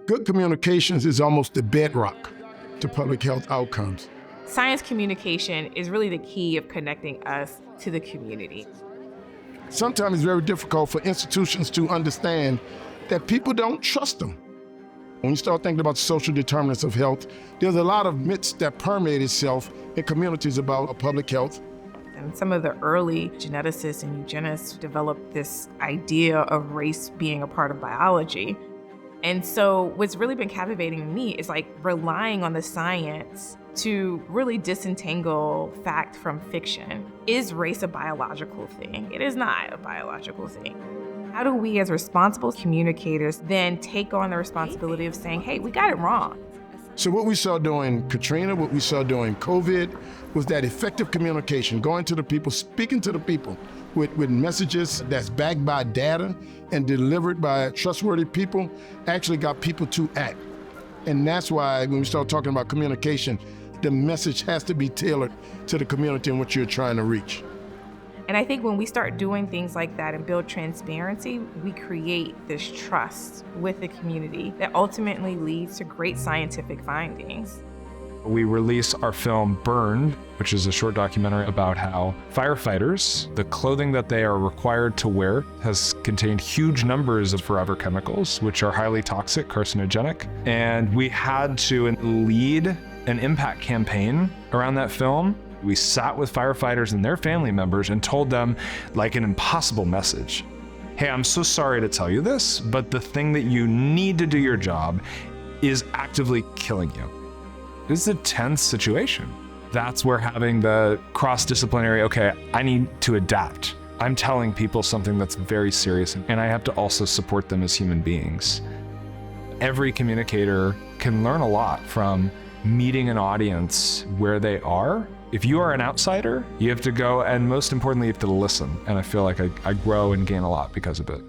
Good communications is almost the bedrock to public health outcomes. Science communication is really the key of connecting us to the community. Sometimes it's very difficult for institutions to understand that people don't trust them. When you start thinking about social determinants of health, there's a lot of myths that permeate itself in communities about public health. And some of the early geneticists and eugenists developed this idea of race being a part of biology. And so what's really been captivating to me is like relying on the science to really disentangle fact from fiction. Is race a biological thing? It is not a biological thing. How do we as responsible communicators then take on the responsibility of saying, hey, we got it wrong? So what we saw during Katrina, what we saw during COVID, was that effective communication, going to the people, speaking to the people with messages that's backed by data and delivered by trustworthy people, actually got people to act. And that's why when we start talking about communication, the message has to be tailored to the community in which you're trying to reach. And I think when we start doing things like that and build transparency, we create this trust with the community that ultimately leads to great scientific findings. We release our film Burned, which is a short documentary about how firefighters, the clothing that they are required to wear has contained huge numbers of forever chemicals, which are highly toxic, carcinogenic. And we had to lead an impact campaign around that film. We sat with firefighters and their family members and told them like an impossible message. Hey, I'm so sorry to tell you this, but the thing that you need to do your job is actively killing you. This is a tense situation. That's where having the cross-disciplinary, okay, I need to adapt. I'm telling people something that's very serious, and I have to also support them as human beings. Every communicator can learn a lot from meeting an audience where they are. If you are an outsider, you have to go, and most importantly, you have to listen. And I feel like I grow and gain a lot because of it.